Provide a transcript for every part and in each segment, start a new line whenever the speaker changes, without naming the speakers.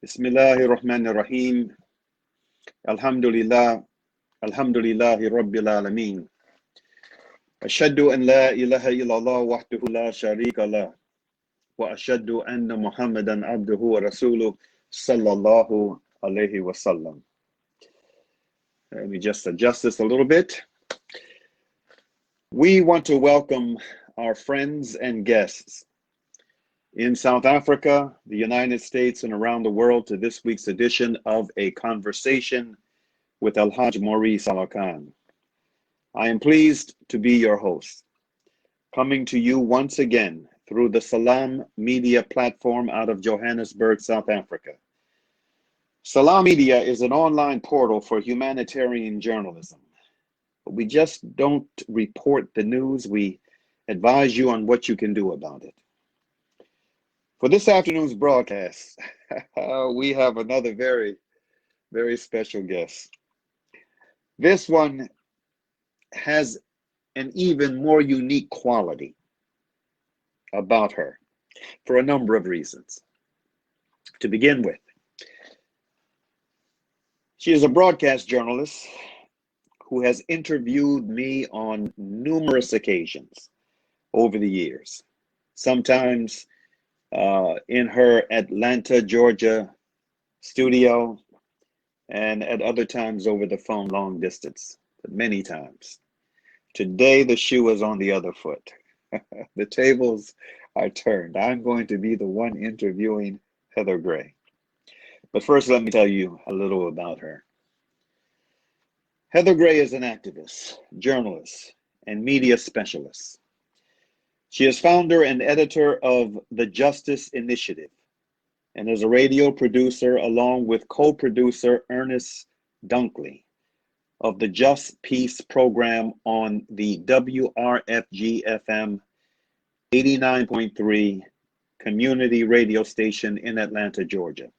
Bismillahir Rahmanir Rahim. Alhamdulillah. Alhamdulillahi Rabbil Alameen. Ashhadu an la ilaha illallah wahdahu la sharika lah. Wa ashhadu anna Muhammadan abduhu wa rasuluh sallallahu alayhi wa sallam. Let me just adjust this a little bit. We want to welcome our friends and guests in South Africa, the United States, and around the world to this week's edition of A Conversation with El-Hajj Mauri Saalakhan. I am pleased to be your host, coming to you once again through the Salam Media platform out of Johannesburg, South Africa. Salam Media is an online portal for humanitarian journalism. But we just don't report the news. We advise you on what you can do about it. For this afternoon's broadcast, we have another very, very special guest. This one has an even more unique quality about her for a number of reasons. To begin with, she is a broadcast journalist who has interviewed me on numerous occasions over the years, sometimes in her Atlanta, Georgia studio, and at other times over the phone long distance, but many times. Today, the shoe is on the other foot. The tables are turned. I'm going to be the one interviewing Heather Gray. But first, let me tell you a little about her. Heather Gray is an activist, journalist, and media specialist. She is founder and editor of the Justice Initiative and is a radio producer along with co-producer Ernest Dunkley of the Just Peace program on the WRFG-FM 89.3 community radio station in Atlanta, Georgia.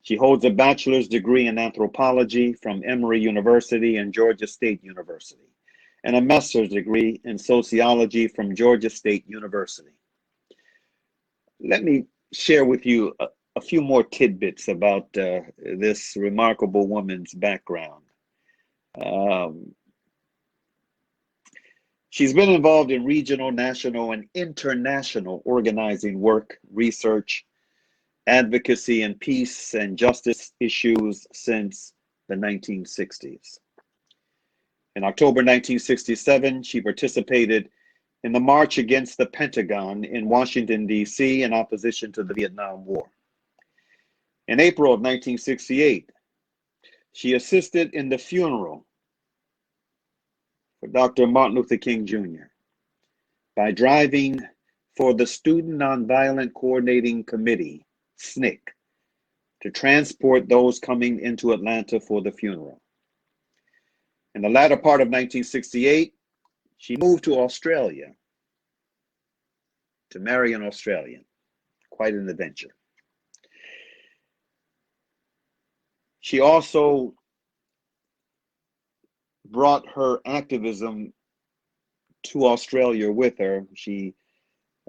She holds a bachelor's degree in anthropology from Emory University and Georgia State University, and a master's degree in sociology from Georgia State University. Let me share with you a few more tidbits about this remarkable woman's background. She's been involved in regional, national, and international organizing work, research, advocacy, and peace and justice issues since the 1960s. In October 1967, she participated in the March Against the Pentagon in Washington, D.C. in opposition to the Vietnam War. In April of 1968, she assisted in the funeral for Dr. Martin Luther King Jr. by driving for the Student Nonviolent Coordinating Committee, SNCC, to transport those coming into Atlanta for the funeral. In the latter part of 1968, she moved to Australia to marry an Australian. Quite an adventure. She also brought her activism to Australia with her. She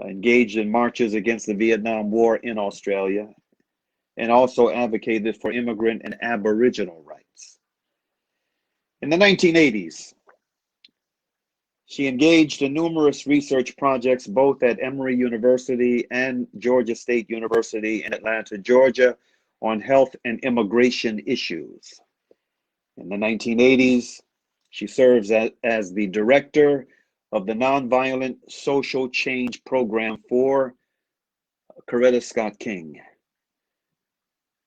engaged in marches against the Vietnam War in Australia and also advocated for immigrant and Aboriginal rights. In the 1980s, she engaged in numerous research projects both at Emory University and Georgia State University in Atlanta, Georgia, on health and immigration issues. In the 1980s, she serves as the director of the Nonviolent Social Change Program for Coretta Scott King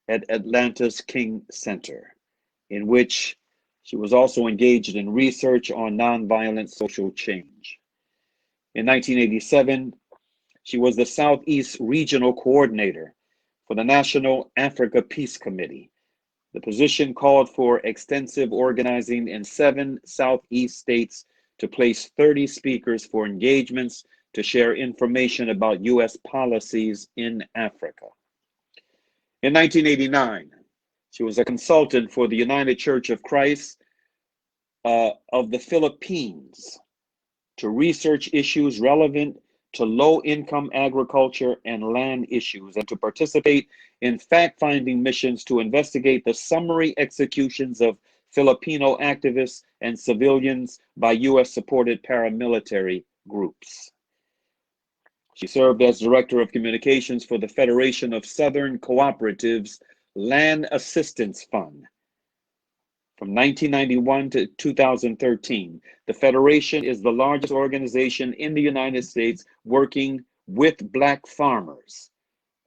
at Atlanta's King Center, in which she was also engaged in research on nonviolent social change. In 1987, she was the Southeast Regional Coordinator for the National Africa Peace Committee. The position called for extensive organizing in 7 Southeast states to place 30 speakers for engagements to share information about U.S. policies in Africa. In 1989, she was a consultant for the United Church of Christ of the Philippines to research issues relevant to low-income agriculture and land issues, and to participate in fact-finding missions to investigate the summary executions of Filipino activists and civilians by U.S.-supported paramilitary groups. She served as Director of Communications for the Federation of Southern Cooperatives Land Assistance Fund. From 1991 to 2013, the Federation is the largest organization in the United States working with Black farmers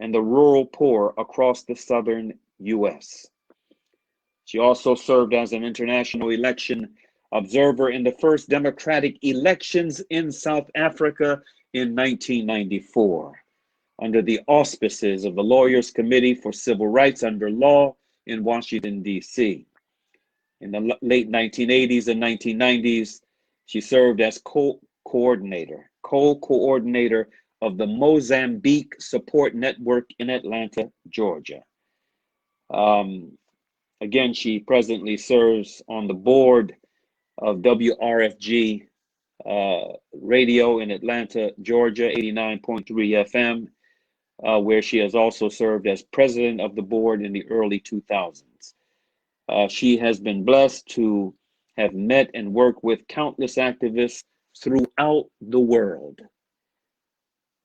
and the rural poor across the southern U.S. She also served as an international election observer in the first democratic elections in South Africa in 1994, under the auspices of the Lawyers Committee for Civil Rights Under Law in Washington, D.C. In the late 1980s and 1990s, she served as co-coordinator of the Mozambique Support Network in Atlanta, Georgia. Again, she presently serves on the board of WRFG Radio in Atlanta, Georgia, 89.3 FM, where she has also served as president of the board in the early 2000s. She has been blessed to have met and worked with countless activists throughout the world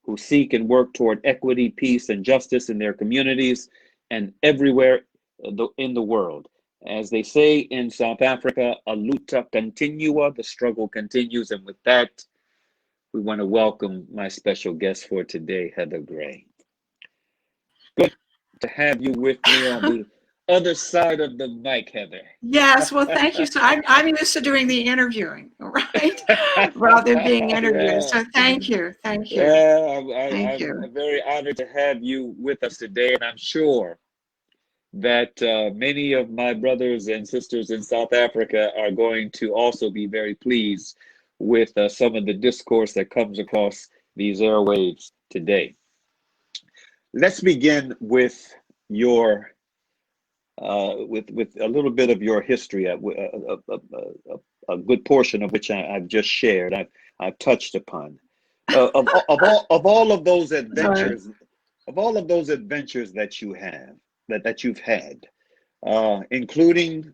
who seek and work toward equity, peace, and justice in their communities and everywhere in the world. As they say in South Africa, a luta continua, the struggle continues. And with that, we want to welcome my special guest for today, Heather Gray. Good to have you with me on the other side of the mic, Heather.
Yes, well, thank you. So I'm used to doing the interviewing, right? Rather than being interviewed. Yeah. So thank you.
Yeah, I'm very honored to have you with us today, and I'm sure that many of my brothers and sisters in South Africa are going to also be very pleased with some of the discourse that comes across these airwaves today. Let's begin with your with a little bit of your history, a good portion of which I've just shared. I've touched upon of all of those adventures, that you have. That you've had, including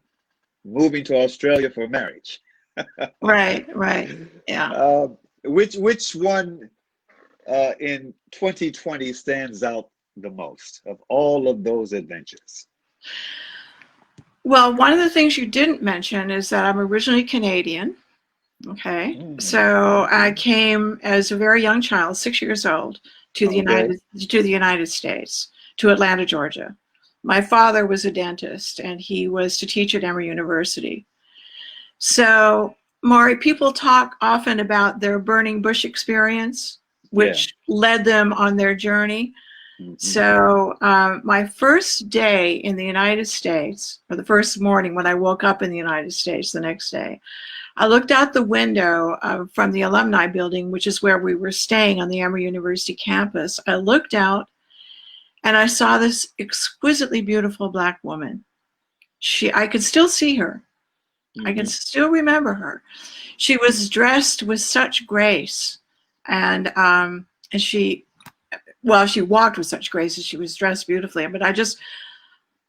moving to Australia for marriage.
Right, yeah.
Which one in 2020 stands out the most of all of those adventures?
Well, one of the things you didn't mention is that I'm originally Canadian. Okay, so I came as a very young child, 6 years old, to the United States, to Atlanta, Georgia. My father was a dentist, and he was to teach at Emory University. So, Mauri, people talk often about their burning bush experience, which led them on their journey. Mm-hmm. So, my first day in the United States, or the first morning when I woke up in the United States the next day, I looked out the window from the alumni building, which is where we were staying on the Emory University campus. I looked out, and I saw this exquisitely beautiful Black woman. I could still see her. Mm-hmm. I can still remember her. She was dressed with such grace, and she walked with such grace, and she was dressed beautifully. But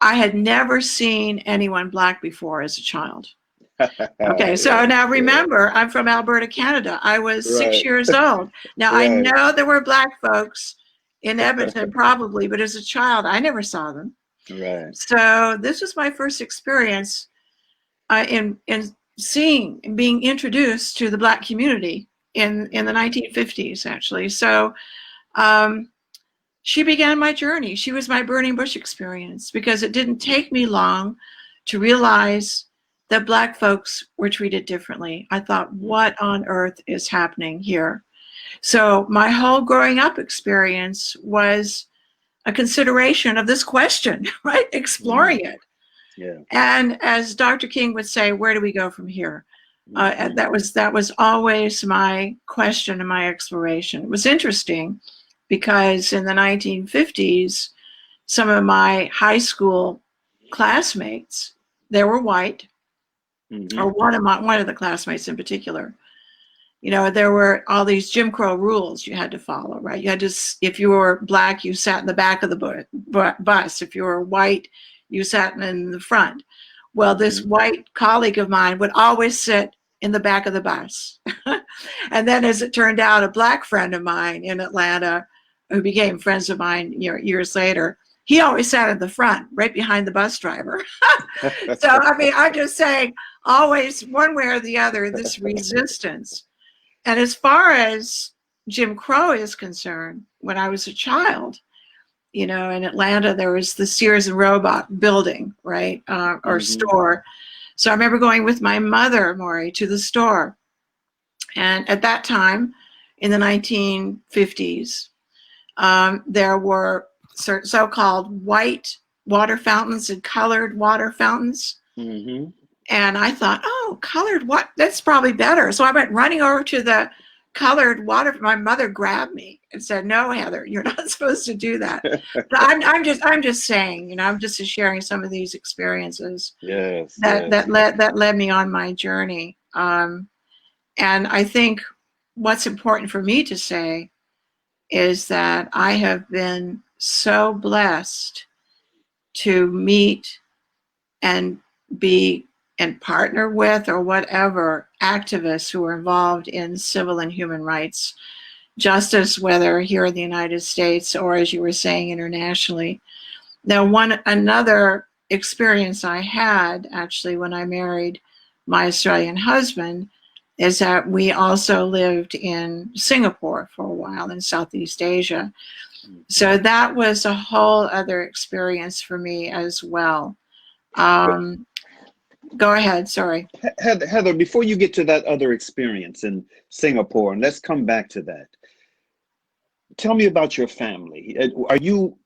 I had never seen anyone Black before as a child. Okay, so now remember, I'm from Alberta, Canada. I was 6 years old. Now, I know there were Black folks in Edmonton probably, but as a child, I never saw them.
Right.
So this was my first experience in seeing and being introduced to the Black community in the 1950s, actually. So she began my journey. She was my burning bush experience, because it didn't take me long to realize that Black folks were treated differently. I thought, what on earth is happening here? So my whole growing up experience was a consideration of this question, right? Exploring it.
Yeah.
And as Dr. King would say, where do we go from here? That was always my question and my exploration. It was interesting because in the 1950s, some of my high school classmates, they were white, or one of the classmates in particular. you know, there were all these Jim Crow rules you had to follow, right? You had to, if you were black, you sat in the back of the bus. If you were white, you sat in the front. Well, this white colleague of mine would always sit in the back of the bus. And then, as it turned out, a black friend of mine in Atlanta, who became friends of mine years later, he always sat in the front, right behind the bus driver. So, I mean, I'm just saying, always one way or the other, this resistance. And as far as Jim Crow is concerned, when I was a child, you know, in Atlanta, there was the Sears and Roebuck building, right, or store. So I remember going with my mother, Mauri, to the store. And at that time, in the 1950s, there were so-called white water fountains and colored water fountains. And I thought, oh, colored what? That's probably better. So I went running over to the colored water. My mother grabbed me and said, "No, Heather, you're not supposed to do that." But I'm just saying, you know, I'm just sharing some of these experiences that led me on my journey. And I think what's important for me to say is that I have been so blessed to meet and be and partner with, or whatever, activists who are involved in civil and human rights justice, whether here in the United States or, as you were saying, internationally. Now, another experience I had actually when I married my Australian husband is that we also lived in Singapore for a while in Southeast Asia. So that was a whole other experience for me as well. Go ahead, sorry.
Heather, before you get to that other experience in Singapore, and let's come back to that. Tell me about your family. Were you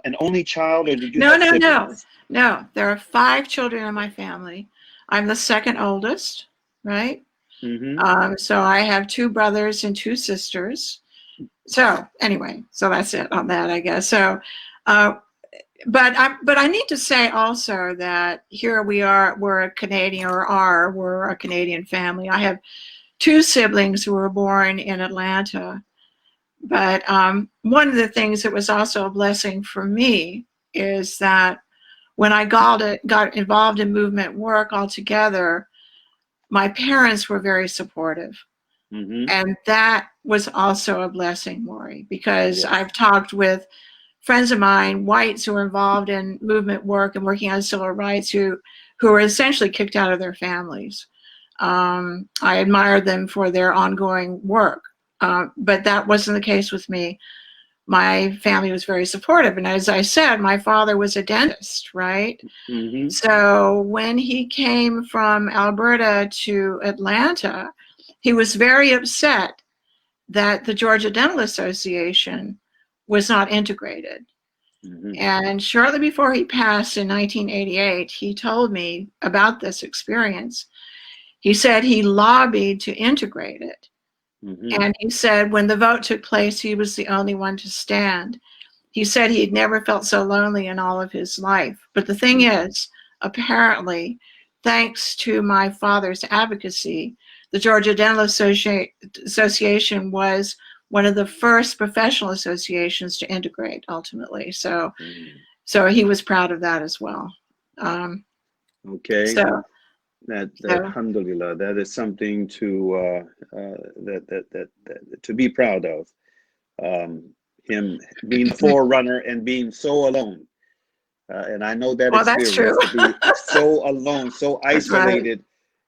an only child, or did you have siblings?
No. There are 5 children in my family. I'm the second oldest, right? So I have 2 brothers and 2 sisters. So anyway, so that's it on that, I guess. So, but I need to say also that here we're a Canadian, we're a Canadian family. I have 2 siblings who were born in Atlanta. But one of the things that was also a blessing for me is that when I got involved in movement work altogether, my parents were very supportive. And that was also a blessing, Mauri, because I've talked with friends of mine, whites who are involved in movement work and working on civil rights, who were essentially kicked out of their families. I admire them for their ongoing work, but that wasn't the case with me. My family was very supportive, and as I said, my father was a dentist, right? So when he came from Alberta to Atlanta, he was very upset that the Georgia Dental Association was not integrated. And shortly before he passed in 1988, he told me about this experience. He said he lobbied to integrate it. And he said when the vote took place, he was the only one to stand. He said he'd never felt so lonely in all of his life. But the thing is, apparently, thanks to my father's advocacy, the Georgia Dental Association was one of the first professional associations to integrate ultimately. So he was proud of that as well.
Okay.
So
alhamdulillah, that is something to to be proud of. Him being forerunner and being so alone. And I know that experience, to be so alone, so isolated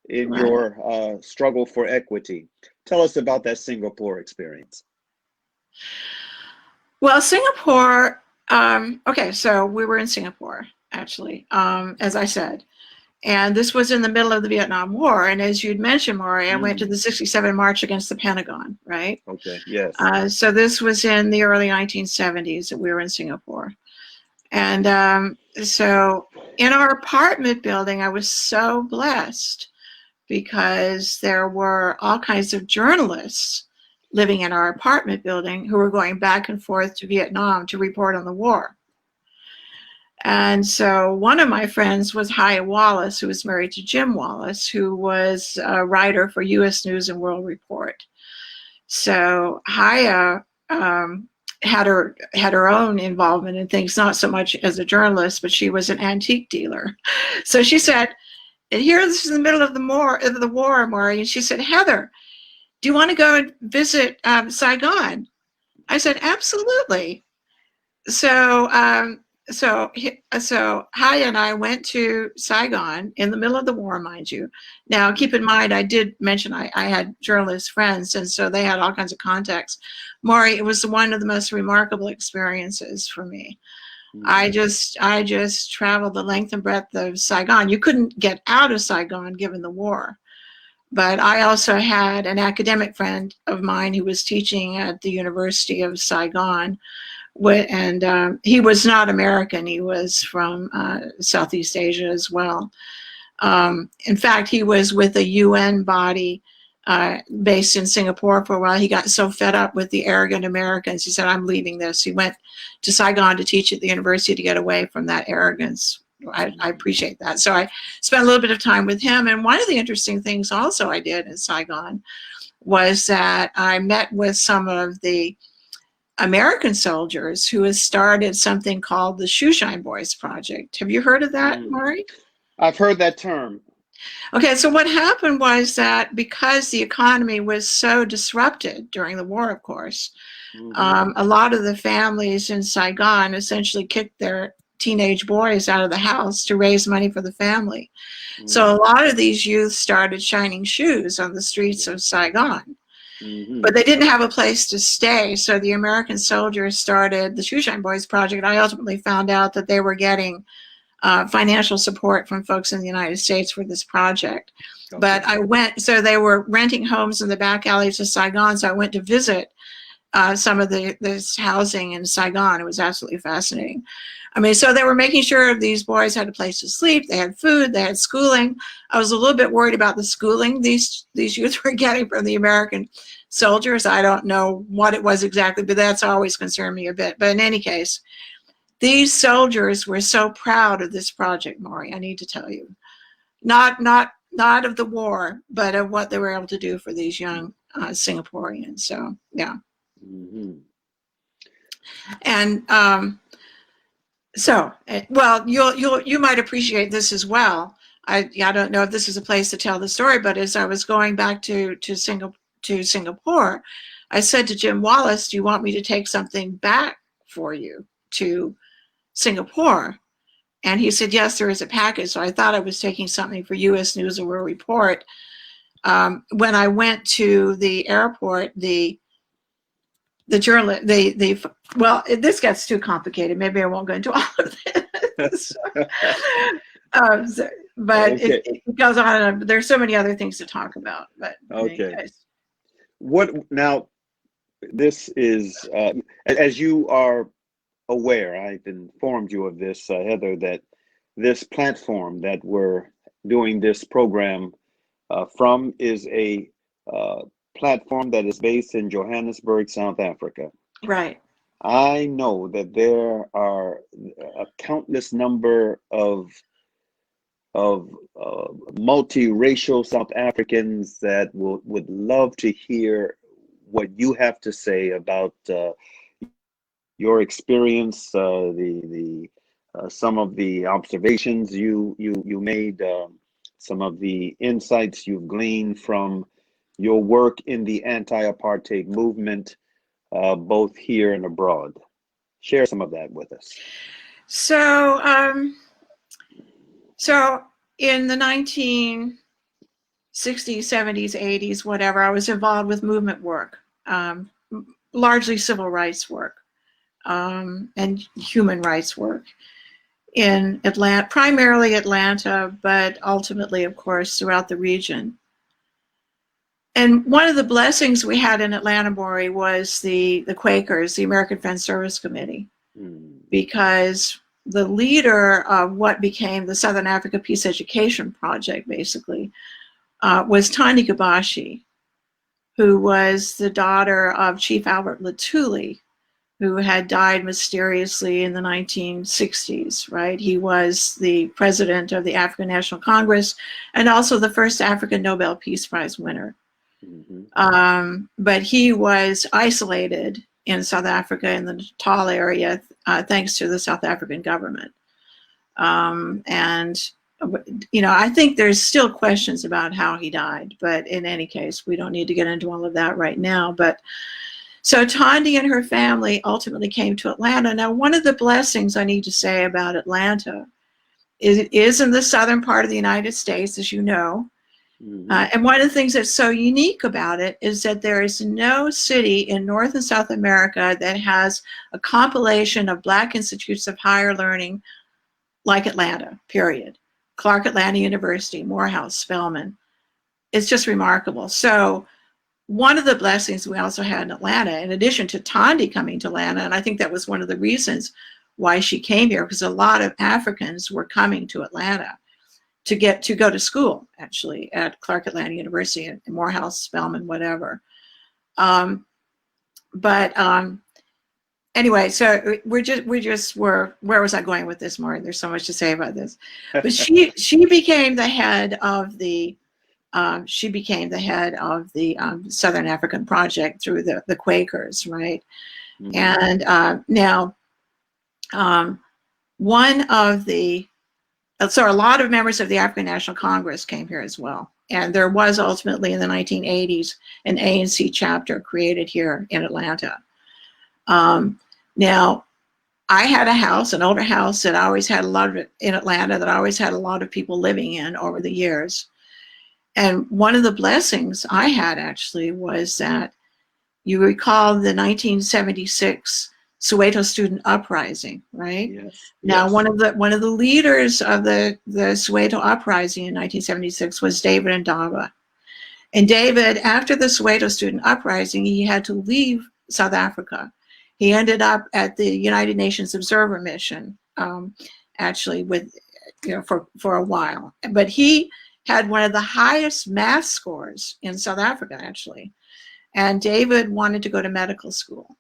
in your struggle for equity. Tell us about that Singapore experience.
Well, Singapore, okay, so we were in Singapore, actually, as I said. And this was in the middle of the Vietnam War. And as you'd mentioned, Mauri, I went to the 67 March against the Pentagon, right?
Okay, yes.
So this was in the early 1970s that we were in Singapore. And so in our apartment building, I was so blessed because there were all kinds of journalists living in our apartment building who were going back and forth to Vietnam to report on the war. And so one of my friends was Haya Wallace, who was married to Jim Wallace, who was a writer for U.S. News and World Report. So Haya had her own involvement in things, not so much as a journalist, but she was an antique dealer. So she said, and here this is in the middle of the war, Mauri, and she said, Heather, do you want to go and visit Saigon? I said, absolutely. So Haya and I went to Saigon in the middle of the war, mind you. Now, keep in mind, I did mention I had journalist friends, and so they had all kinds of contacts. Mauri, it was one of the most remarkable experiences for me. I just traveled the length and breadth of Saigon. You couldn't get out of Saigon given the war. But I also had an academic friend of mine who was teaching at the University of Saigon. And he was not American. He was from Southeast Asia as well. In fact, he was with a UN body based in Singapore for a while. He got so fed up with the arrogant Americans, he said, I'm leaving this. He went to Saigon to teach at the university to get away from that arrogance. I appreciate that. So I spent a little bit of time with him. And one of the interesting things also I did in Saigon was that I met with some of the American soldiers who has started something called the Shoeshine Boys Project. Have you heard of that, Mauri?
I've heard that term.
Okay, so what happened was that because the economy was so disrupted during the war, of course, a lot of the families in Saigon essentially kicked their teenage boys out of the house to raise money for the family. So a lot of these youth started shining shoes on the streets of Saigon. But they didn't have a place to stay, so the American soldiers started the Shoeshine Boys Project. I ultimately found out that they were getting financial support from folks in the United States for this project. Okay. But I went, so they were renting homes in the back alleys of Saigon, so I went to visit some of this housing in Saigon. It was absolutely fascinating. I mean, so they were making sure these boys had a place to sleep, they had food, they had schooling. I was a little bit worried about the schooling these youth were getting from the American soldiers. I don't know what it was exactly, but that's always concerned me a bit. But in any case, these soldiers were so proud of this project, Mauri, I need to tell you. Not of the war, but of what they were able to do for these young Singaporeans. So, yeah. And so, well, you might appreciate this as well. I don't know if this is a place to tell the story, but as I was going back to Singapore, I said to Jim Wallace, do you want me to take something back for you to Singapore? And he said, yes, there is a package. So I thought I was taking something for U.S. News and World Report. When I went to the airport, the journalist, well, this gets too complicated. Maybe I won't go into all of this. But okay. It goes on. And there's so many other things to talk about. But
okay. What now? This is as you are aware. I've informed you of this, Heather. That this platform that we're doing this program from is a platform that is based in Johannesburg, South Africa.
Right.
I know that there are a countless number of multiracial South Africans that would love to hear what you have to say about your experience, some of the observations you made, some of the insights you've gleaned from your work in the anti-apartheid movement, both here and abroad. Share some of that with us.
So in the 1960s, 70s, 80s, whatever, I was involved with movement work, largely civil rights work and human rights work in Atlanta, primarily Atlanta, but ultimately, of course, throughout the region. And one of the blessings we had in Atlanta, Mauri, was the Quakers, the American Friends Service Committee, because the leader of what became the Southern Africa Peace Education Project, basically, was Tani Gabashi, who was the daughter of Chief Albert Lutuli, who had died mysteriously in the 1960s, right? He was the president of the African National Congress and also the first African Nobel Peace Prize winner. But he was isolated in South Africa in the Natal area thanks to the South African government. And, you know, I think there's still questions about how he died, but in any case, we don't need to get into all of that right now. But so Tondi and her family ultimately came to Atlanta. Now, one of the blessings I need to say about Atlanta is it is in the southern part of the United States, as you know. And one of the things that's so unique about it is that there is no city in North and South America that has a compilation of Black institutes of higher learning like Atlanta, period. Clark Atlanta University, Morehouse, Spelman. It's just remarkable. So one of the blessings we also had in Atlanta, in addition to Tondi coming to Atlanta, and I think that was one of the reasons why she came here, because a lot of Africans were coming to Atlanta to go to school, actually, at Clark Atlanta University, in Morehouse, Spelman, whatever. Anyway, so where was I going with this, Mauri? There's so much to say about this. But she became the head of the Southern African Project through the Quakers, right? And now, so a lot of members of the African National Congress came here as well. And there was ultimately in the 1980s an ANC chapter created here in Atlanta. Now, I had a house, an older house that I always had in Atlanta, that I always had a lot of people living in over the years. And one of the blessings I had actually was that you recall the 1976 Soweto student uprising, right?
Yes.
Now,
yes.
one of the leaders of the Soweto uprising in 1976 was David Ndaba. And David, after the Soweto student uprising, he had to leave South Africa. He ended up at the United Nations Observer Mission, actually, for a while. But he had one of the highest math scores in South Africa, actually. And David wanted to go to medical school.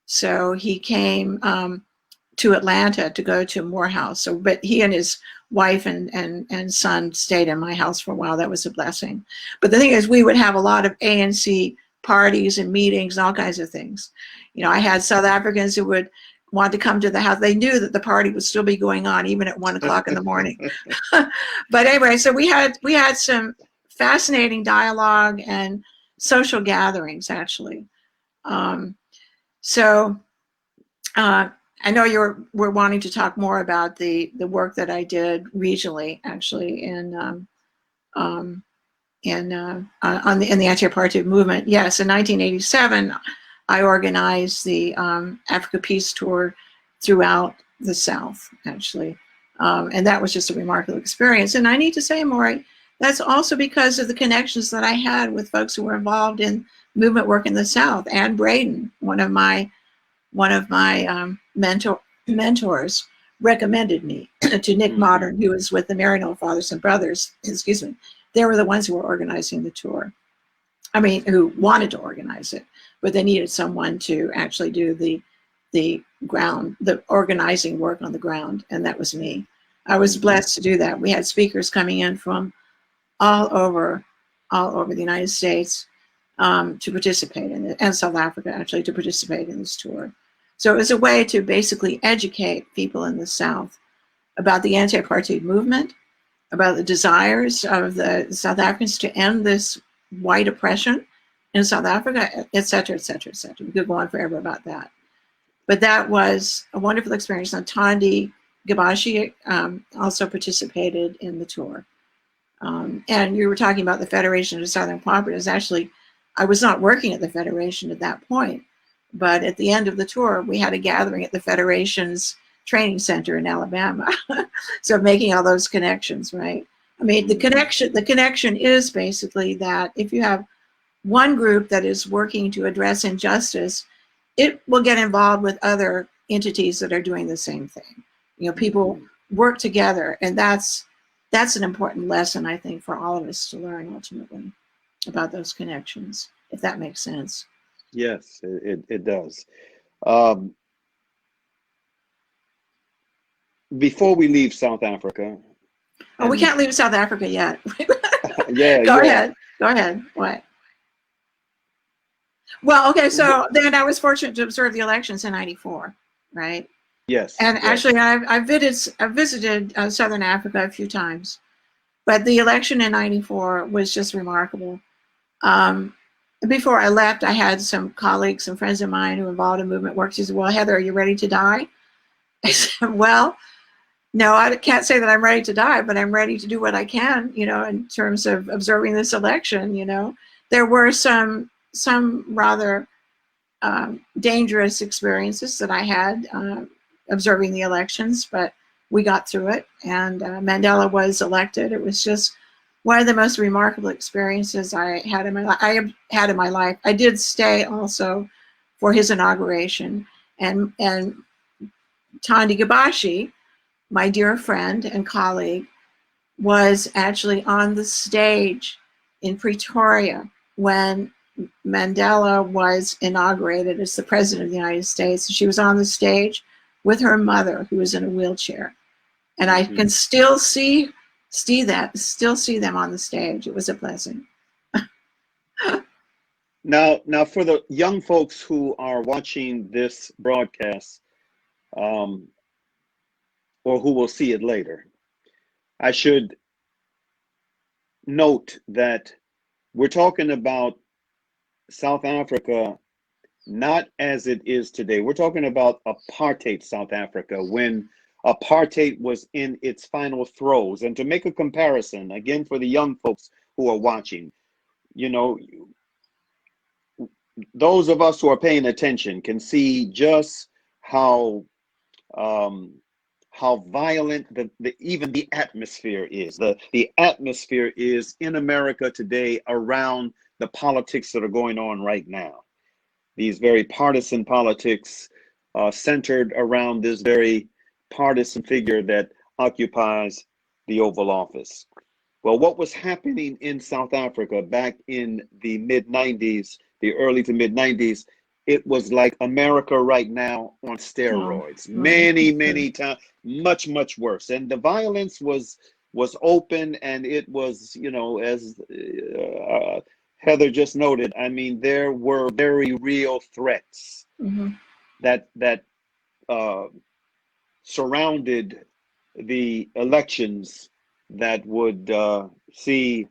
So he came to Atlanta to go to Morehouse. But he and his wife and son stayed in my house for a while. That was a blessing. But the thing is, we would have a lot of ANC parties and meetings and all kinds of things. You know, I had South Africans who would want to come to the house. They knew that the party would still be going on even at 1 o'clock in the morning. But anyway, so we had some fascinating dialogue and social gatherings, actually. I know we're wanting to talk more about the work that I did regionally, actually, in the anti-apartheid movement. Yes, in 1987, I organized the Africa Peace Tour throughout the South, actually, and that was just a remarkable experience. And I need to say, Mauri, that's also because of the connections that I had with folks who were involved in movement work in the South. Anne Braden, one of my mentors, recommended me to Nick Modern, who was with the Maryknoll Fathers and Brothers. Excuse me. They were the ones who were organizing the tour. I mean, who wanted to organize it, but they needed someone to actually do the organizing work on the ground, and that was me. I was blessed to do that. We had speakers coming in from all over the United States to participate in it, and South Africa, actually, to participate in this tour. So it was a way to basically educate people in the South about the anti-apartheid movement, about the desires of the South Africans to end this white oppression in South Africa, et cetera, et cetera, et cetera. We could go on forever about that. But that was a wonderful experience. And Tondi Gabashi also participated in the tour. And you were talking about the Federation of Southern Cooperatives. Actually, I was not working at the Federation at that point, but at the end of the tour, we had a gathering at the Federation's training center in Alabama. So making all those connections, right? I mean, the connection is basically that if you have one group that is working to address injustice, it will get involved with other entities that are doing the same thing. You know, people work together, and that's an important lesson, I think, for all of us to learn ultimately about those connections, if that makes sense.
Yes, it does. before we leave South Africa,
Oh, we can't leave South Africa yet.
yeah,
Go
yeah,
ahead. Go ahead. What? Well, okay. So then I was fortunate to observe the elections in '94, right?
yes,
And
yes.
actually, I've visited Southern Africa a few times, but the election in '94 was just remarkable. Before I left, I had some colleagues, some friends of mine who were involved in movement work. She said, "Well, Heather, are you ready to die?" I said, "Well, no, I can't say that I'm ready to die, but I'm ready to do what I can, in terms of observing this election. There were some rather dangerous experiences that I had observing the elections, but we got through it, and Mandela was elected. It was just one of the most remarkable experiences I had in my life. I did stay also for his inauguration, and Tandi Gabashi, my dear friend and colleague, was actually on the stage in Pretoria when Mandela was inaugurated as the president of the United States. She was on the stage with her mother, who was in a wheelchair, and I can still see them on the stage. It was a blessing.
Now, for the young folks who are watching this broadcast, or who will see it later, I should note that we're talking about South Africa not as it is today. We're talking about apartheid South Africa, when apartheid was in its final throes. And to make a comparison, again, for the young folks who are watching, those of us who are paying attention can see just how violent even the atmosphere is. The atmosphere is in America today around the politics that are going on right now. These very partisan politics centered around this very partisan figure that occupies the Oval Office. Well, what was happening in South Africa back in the mid-90s, the early to mid-90s, it was like America right now on steroids. Many times, much, much worse. And the violence was open, and it was, as Heather just noted, I mean, there were very real threats that surrounded the elections that would see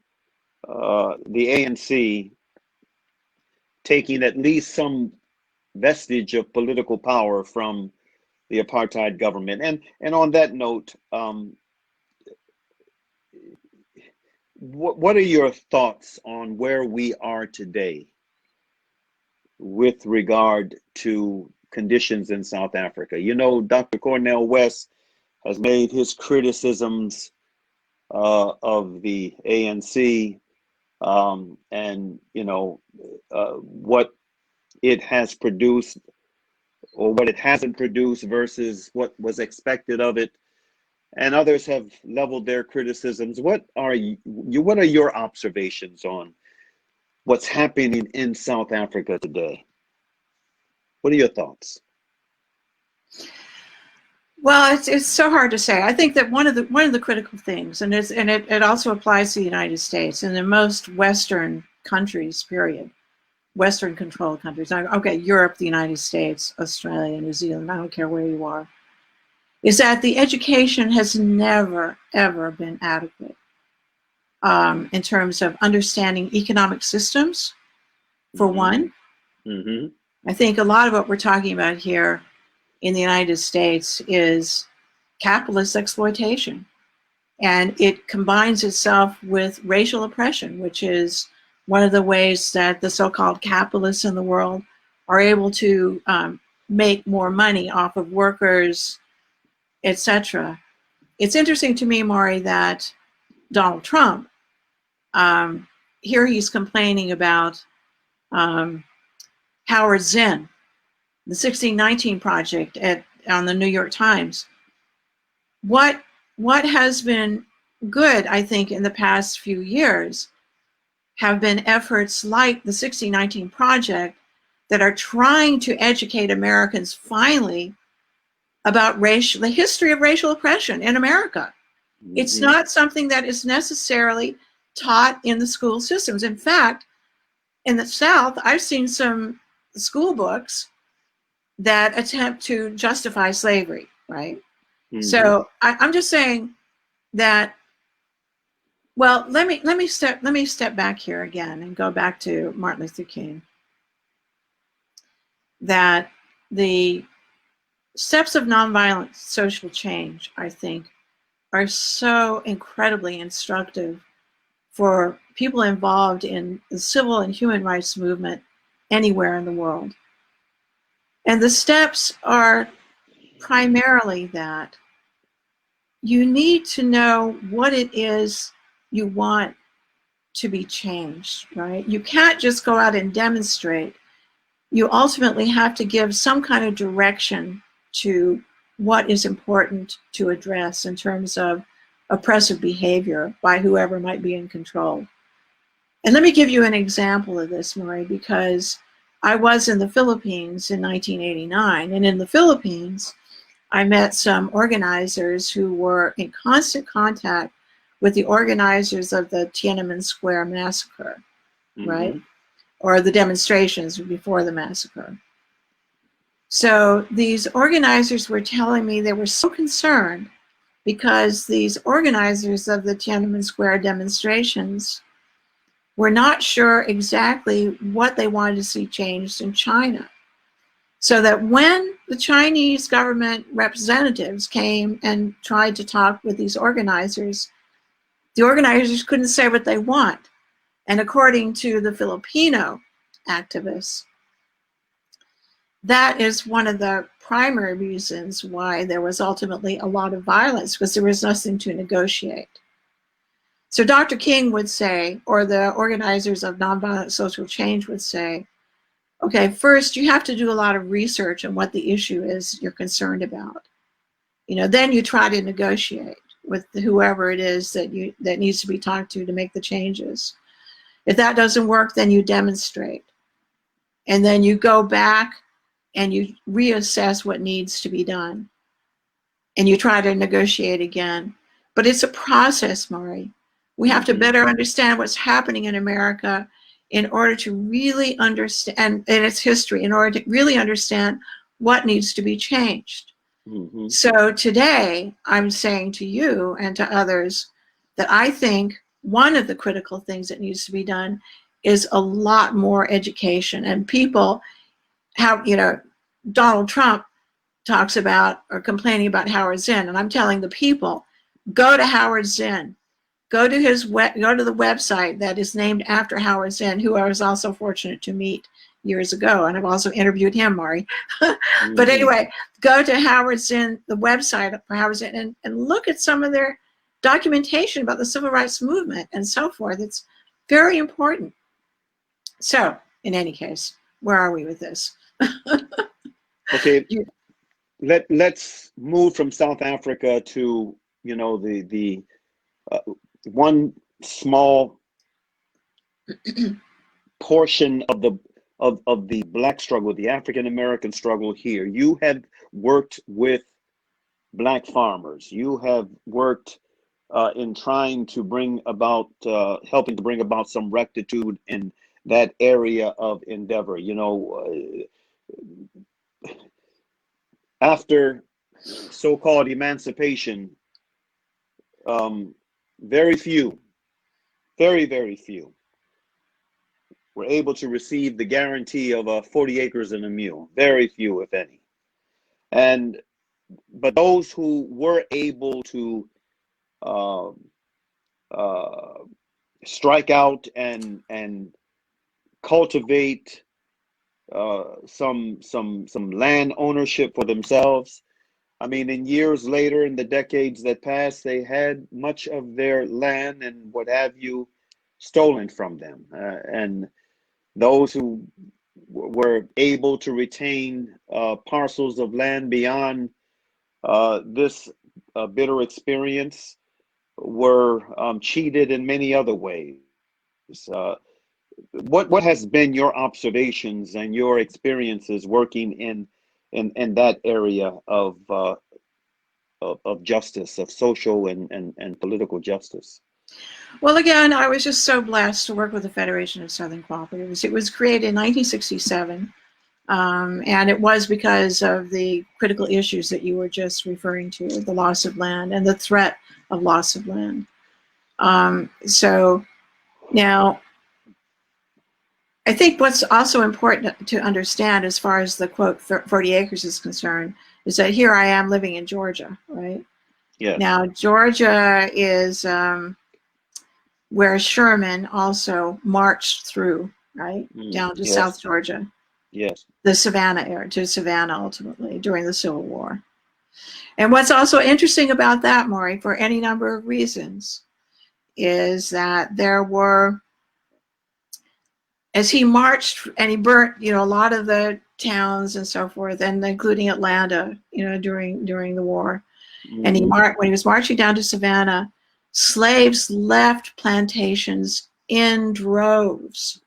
the ANC taking at least some vestige of political power from the apartheid government. And on that note, what are your thoughts on where we are today with regard to conditions in South Africa? Dr. Cornel West has made his criticisms of the ANC, and what it has produced or what it hasn't produced versus what was expected of it. And others have leveled their criticisms. What are your observations on what's happening in South Africa today? What are your thoughts?
Well, it's so hard to say. I think that one of the critical things, and it also applies to the United States and in most Western countries, period, Western controlled countries. Okay, Europe, the United States, Australia, New Zealand, I don't care where you are, is that the education has never, ever been adequate in terms of understanding economic systems, for one. I think a lot of what we're talking about here in the United States is capitalist exploitation. And it combines itself with racial oppression, which is one of the ways that the so-called capitalists in the world are able to make more money off of workers, etc. It's interesting to me, Mauri, that Donald Trump, here he's complaining about Howard Zinn, the 1619 Project on the New York Times. What has been good, I think, in the past few years have been efforts like the 1619 Project that are trying to educate Americans finally about the history of racial oppression in America. It's not something that is necessarily taught in the school systems. In fact, in the South, I've seen some school books that attempt to justify slavery, right? So I'm just saying that, well, let me step back here again and go back to Martin Luther King. That the steps of nonviolent social change, I think, are so incredibly instructive for people involved in the civil and human rights movement anywhere in the world. And the steps are primarily that you need to know what it is you want to be changed, right? You can't just go out and demonstrate. You ultimately have to give some kind of direction to what is important to address in terms of oppressive behavior by whoever might be in control. And let me give you an example of this, Mauri, because I was in the Philippines in 1989, and in the Philippines, I met some organizers who were in constant contact with the organizers of the Tiananmen Square massacre, right? Or the demonstrations before the massacre. So these organizers were telling me they were so concerned because these organizers of the Tiananmen Square demonstrations were not sure exactly what they wanted to see changed in China. So that when the Chinese government representatives came and tried to talk with these organizers, the organizers couldn't say what they want. And according to the Filipino activists, that is one of the primary reasons why there was ultimately a lot of violence, because there was nothing to negotiate. So Dr. King would say, or the organizers of nonviolent social change would say, okay, first you have to do a lot of research on what the issue is you're concerned about. Then you try to negotiate with whoever it is that needs to be talked to make the changes. If that doesn't work, then you demonstrate. And then you go back and you reassess what needs to be done. And you try to negotiate again. But it's a process, Mauri. We have to better understand what's happening in America in order to really understand, and its history, in order to really understand what needs to be changed. So today, I'm saying to you and to others that I think one of the critical things that needs to be done is a lot more education. And people have, Donald Trump talks about or complaining about Howard Zinn, and I'm telling the people, go to Howard Zinn. Go to the website that is named after Howard Zinn, who I was also fortunate to meet years ago, and I've also interviewed him, Mauri. But anyway, go to Howard Zinn, the website for Howard Zinn, and look at some of their documentation about the civil rights movement and so forth. It's very important. So, in any case, where are we with this?
Okay, let's move from South Africa to the one small portion of the Black struggle, the African American struggle here. You have worked with Black farmers. You have worked in trying to bring about, helping to bring about some rectitude in that area of endeavor. After so-called emancipation, very few, very few were able to receive the guarantee of 40 acres and a mule. Very few, if any. But those who were able to strike out and cultivate some land ownership for themselves. I mean, in years later, in the decades that passed, they had much of their land and what have you stolen from them. And those who were able to retain parcels of land beyond this bitter experience were cheated in many other ways. What has been your observations and your experiences working in in that area of justice, of social and political justice?
Well, again, I was just so blessed to work with the Federation of Southern Cooperatives. It was created in 1967, and it was because of the critical issues that you were just referring to, the loss of land and the threat of loss of land. So now, I think what's also important to understand as far as the quote 40 acres is concerned is that here I am living in Georgia, right?
Yes.
Now, Georgia is where Sherman also marched through, right? Down to
yes.
South Georgia.
Yes.
The Savannah area, to Savannah ultimately during the Civil War. And what's also interesting about that, Mauri, for any number of reasons, is that there were, as he marched and he burnt, a lot of the towns and so forth, and including Atlanta, during the war. And when he was marching down to Savannah, slaves left plantations in droves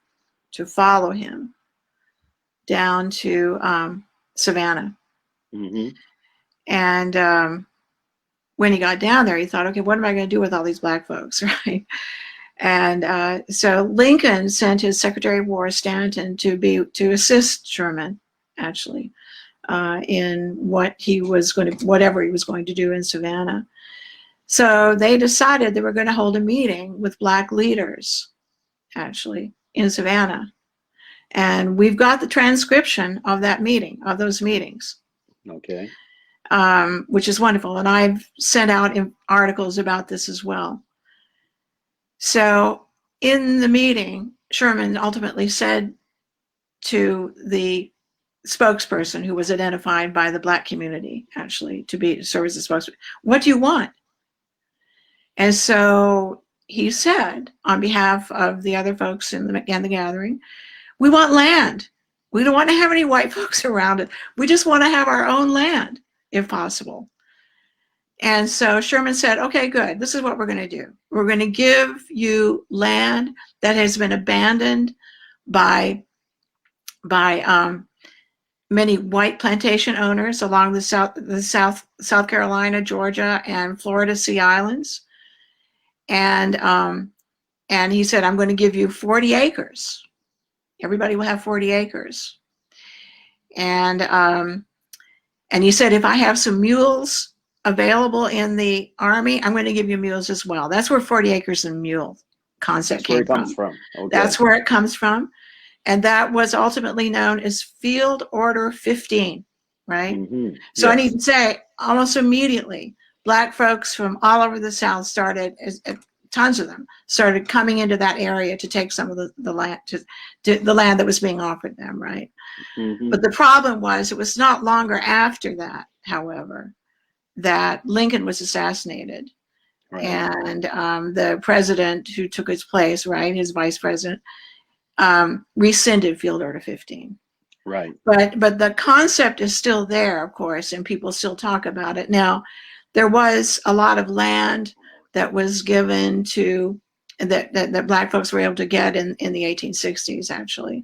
to follow him down to Savannah. And when he got down there, he thought, okay, what am I going to do with all these black folks, right? And so Lincoln sent his Secretary of War, Stanton, to assist Sherman, actually, in whatever he was going to do in Savannah. So they decided they were going to hold a meeting with black leaders, actually, in Savannah. And we've got the transcription of those meetings.
Okay.
Which is wonderful. And I've sent out articles about this as well. So in the meeting, Sherman ultimately said to the spokesperson, who was identified by the black community, actually, to serve as a spokesperson, what do you want? And so he said, on behalf of the other folks in the gathering, we want land. We don't want to have any white folks around it. We just want to have our own land, if possible. And so Sherman said, okay, good. This is what we're going to do. We're going to give you land that has been abandoned by many white plantation owners along the South Carolina, Georgia, and Florida Sea Islands. And he said, I'm going to give you 40 acres. Everybody will have 40 acres. And he said, if I have some mules available in the Army, I'm going to give you mules as well. That's where 40 acres and mule concept came from.
That's where it comes from. Okay.
That's where it comes from. And that was ultimately known as Field Order 15, right? So yes. I need to say, almost immediately, black folks from all over the South tons of them started coming into that area to take some of the land, the land that was being offered them, right? But the problem was, it was not longer after that, however, that Lincoln was assassinated. Right. And the president who took his place, right, his vice president, rescinded Field Order 15.
Right.
But the concept is still there, of course, and people still talk about it. Now, there was a lot of land that was given to, that black folks were able to get in the 1860s, actually.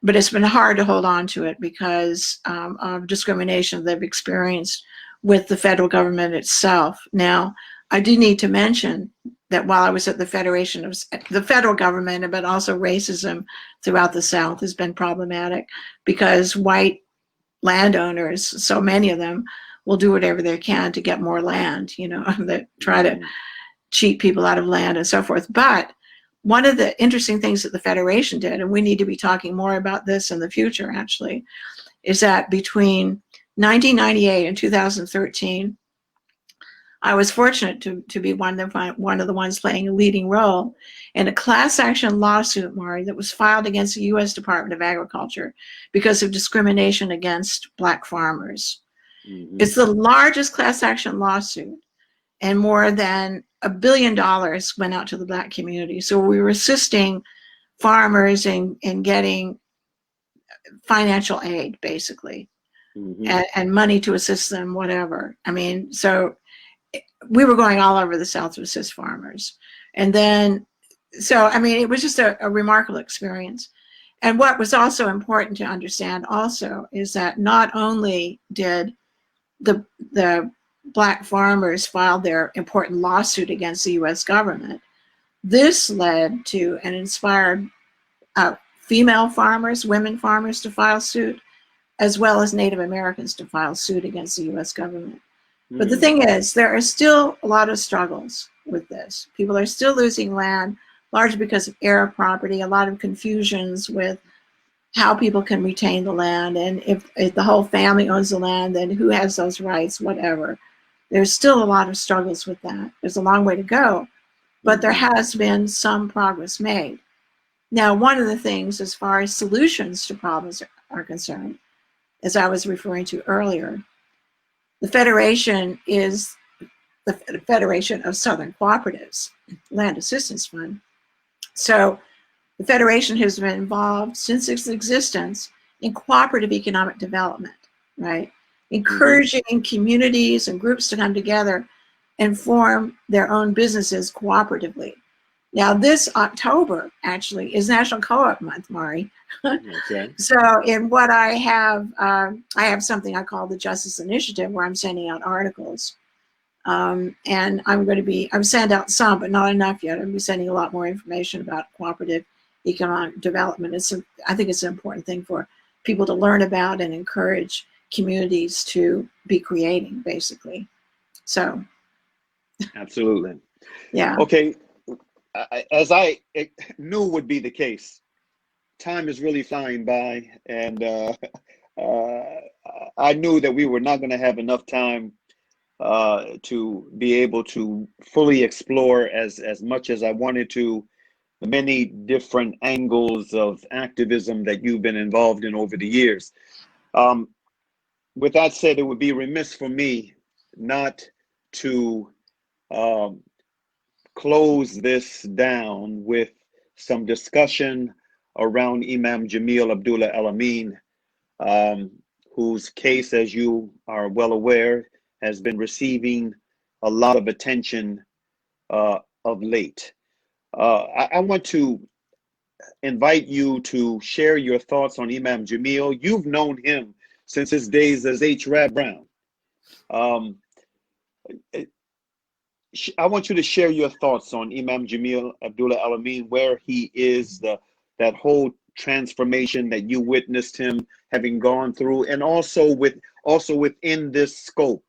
But it's been hard to hold on to it because of discrimination they've experienced with the federal government itself. Now, I do need to mention that while I was at the federal government, but also racism throughout the South has been problematic, because white landowners, so many of them, will do whatever they can to get more land, that try to cheat people out of land and so forth. But one of the interesting things that the Federation did, and we need to be talking more about this in the future, actually, is that between 1998 and 2013, I was fortunate to be one of the ones playing a leading role in a class action lawsuit, Mauri, that was filed against the U.S. Department of Agriculture because of discrimination against black farmers. It's the largest class action lawsuit, and more than $1 billion went out to the black community. So we were assisting farmers in getting financial aid, basically, and money to assist them, whatever. I mean, so we were going all over the South to assist farmers. And then, so, I mean, it was just a remarkable experience. And what was also important to understand also is that not only did the Black farmers file their important lawsuit against the US government, this led to and inspired female farmers, women farmers to file suit, as well as Native Americans to file suit against the US government. But the thing is, there are still a lot of struggles with this. People are still losing land, largely because of heir property, a lot of confusions with how people can retain the land, and if the whole family owns the land, then who has those rights, whatever. There's still a lot of struggles with that. There's a long way to go, but there has been some progress made. Now, one of the things as far as solutions to problems are concerned, as I was referring to earlier, the Federation is the Federation of Southern Cooperatives, Land Assistance Fund. So the Federation has been involved since its existence in cooperative economic development, right? Encouraging communities and groups to come together and form their own businesses cooperatively. Now, this October actually is National Co-op Month, Mauri.
Okay.
So in what I have something I call the Justice Initiative, where I'm sending out articles. And I've sent out some, but not enough yet. I'm sending a lot more information about cooperative economic development. I think it's an important thing for people to learn about and encourage communities to be creating, basically. So.
Absolutely.
Yeah.
Okay. As I knew would be the case, time is really flying by, and I knew that we were not going to have enough time to be able to fully explore as much as I wanted to the many different angles of activism that you've been involved in over the years. With that said, it would be remiss for me not to close this down with some discussion around Imam Jamil Abdullah Al-Amin, whose case, as you are well aware, has been receiving a lot of attention of late. I want to invite you to share your thoughts on Imam Jamil. You've known him since his days as H. Rap Brown. I want you to share your thoughts on Imam Jamil Abdullah Al-Amin, where he is, that whole transformation that you witnessed him having gone through, and also within this scope,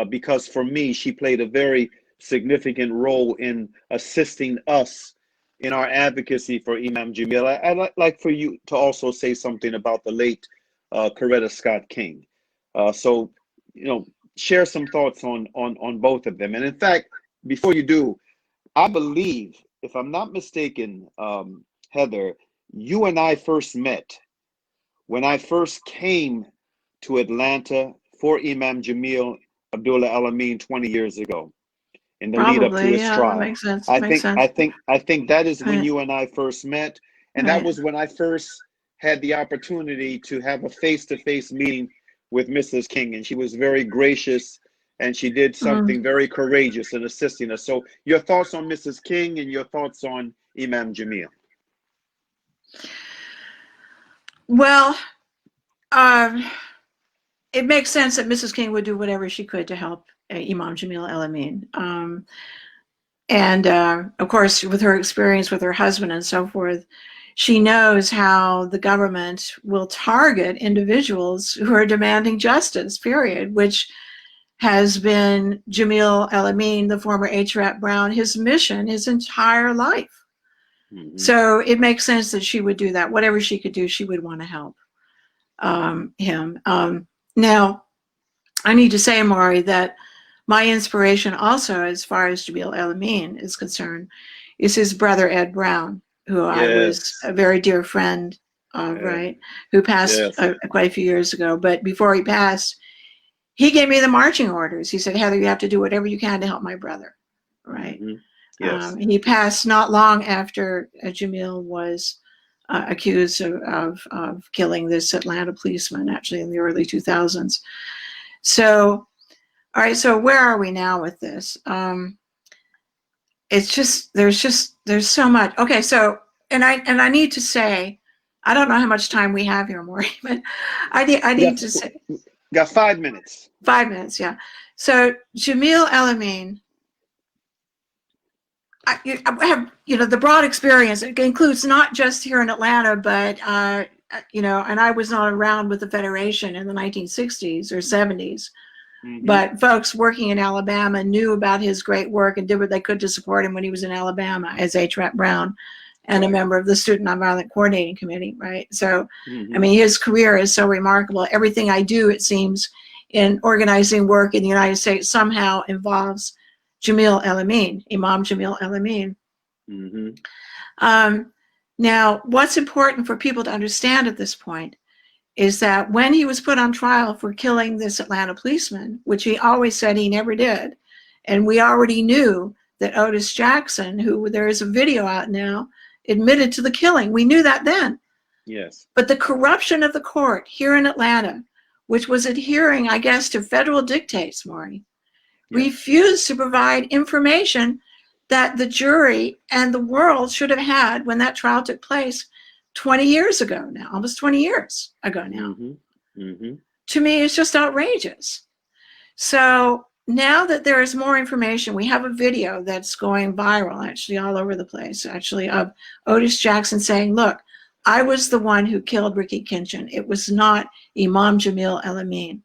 because for me, she played a very significant role in assisting us in our advocacy for Imam Jamil. I'd like for you to also say something about the late Coretta Scott King. So, share some thoughts on both of them. And in fact, before you do, I believe, if I'm not mistaken, Heather, you and I first met when I first came to Atlanta for Imam Jamil Abdullah Al-Amin 20 years ago, in the lead up to
Probably,
his
yeah,
trial.
that makes sense.
I
Makes sense.
think that is when
Right.
you and I first met, and that was when I first had the opportunity to have a face-to-face meeting with Mrs. King, and she was very gracious, and she did something very courageous in assisting us. So your thoughts on Mrs. King and your thoughts on Imam Jamil?
Well, it makes sense that Mrs. King would do whatever she could to help Imam Jamil Al-Amin. And of course, with her experience with her husband and so forth, she knows how the government will target individuals who are demanding justice, period, which has been Jamil Al-Amin, the former H. Rap Brown, his mission his entire life. So it makes sense that she would do that. Whatever she could do, she would want to help him. Now, I need to say, Mauri, that my inspiration also, as far as Jamil Al-Amin is concerned, is his brother, Ed Brown, who I was a very dear friend of, right, who passed quite a few years ago. But before he passed, he gave me the marching orders. He said, Heather, you have to do whatever you can to help my brother, right? He passed not long after Jamil was accused of killing this Atlanta policeman, actually in the early 2000s. So, all right, so where are we now with this? It's just, there's so much. Okay, so, and I need to say I don't know how much time we have here, Mauri, but I need to say.
Got 5 minutes.
5 minutes, yeah. So Jamil El-Amin, I have, the broad experience. It includes not just here in Atlanta, but, and I was not around with the Federation in the 1960s or 70s.
Mm-hmm.
But folks working in Alabama knew about his great work and did what they could to support him when he was in Alabama as H. Brown and a member of the Student Nonviolent Coordinating Committee, right? So, I mean, his career is so remarkable. Everything I do, it seems, in organizing work in the United States somehow involves Jamil El-Amin, Imam Jamil El-Amin. Now, what's important for people to understand at this point is that when he was put on trial for killing this Atlanta policeman, which he always said he never did, and we already knew that Otis Jackson, who there is a video out now, admitted to the killing. We knew that then.
Yes.
But the corruption of the court here in Atlanta, which was adhering, I guess, to federal dictates, Mauri, refused to provide information that the jury and the world should have had when that trial took place 20 years ago now, almost 20 years ago now. To me, it's just outrageous. So now that there is more information, we have a video that's going viral, actually all over the place, actually, of Otis Jackson saying, look, I was the one who killed Ricky Kinchin. It was not Imam Jamil El-Amin.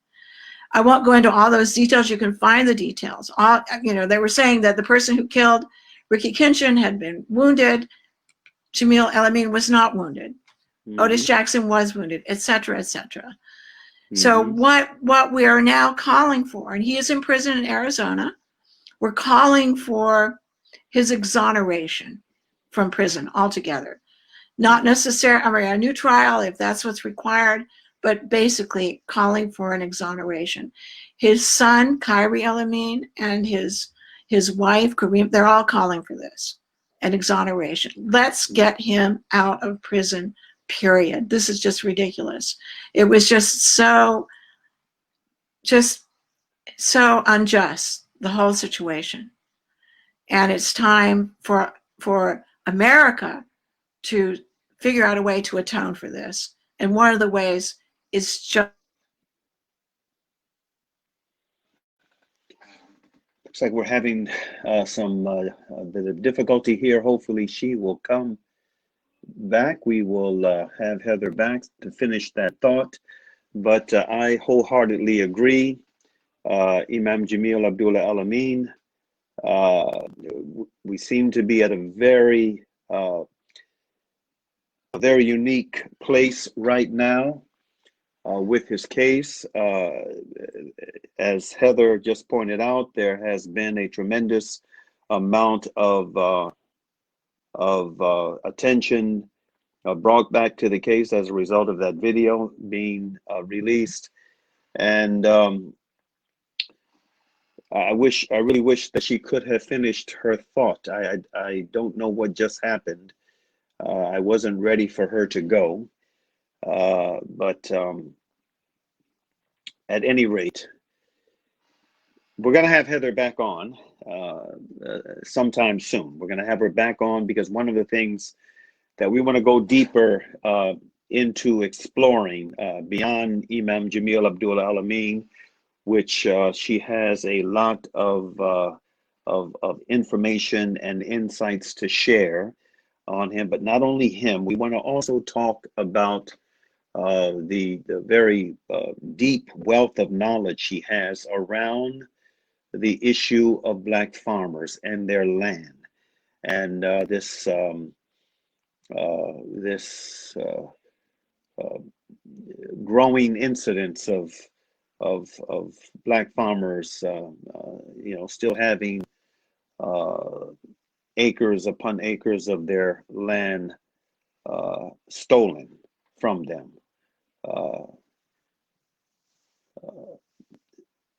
I won't go into all those details. You can find the details. They were saying that the person who killed Ricky Kinchin had been wounded. Jamil El-Amin was not wounded. Otis Jackson was wounded, et cetera, et cetera. So what we are now calling for, and he is in prison in Arizona, we're calling for his exoneration from prison altogether. Not necessarily a new trial if that's what's required, but basically calling for an exoneration. His son, Kyrie El-Amin, and his wife, Kareem, they're all calling for this, an exoneration. Let's get him out of prison, period. This is just ridiculous. It was just so unjust, the whole situation. And it's time for America to figure out a way to atone for this. And one of the ways is just...
Looks like we're having some bit of difficulty here. Hopefully she will come back. We will have Heather back to finish that thought. But I wholeheartedly agree. Imam Jamil Abdullah Al-Amin, we seem to be at a very unique place right now with his case. As Heather just pointed out, there has been a tremendous amount of attention brought back to the case as a result of that video being released. And I really wish that she could have finished her thought. I don't know what just happened. I wasn't ready for her to go. But at any rate, we're going to have Heather back on sometime soon. We're going to have her back on because one of the things that we want to go deeper into exploring beyond Imam Jamil Abdullah Al-Amin, which she has a lot of information and insights to share on him. But not only him, we want to also talk about the very deep wealth of knowledge she has around the issue of Black farmers and their land, and this growing incidence of Black farmers, still having acres upon acres of their land stolen from them.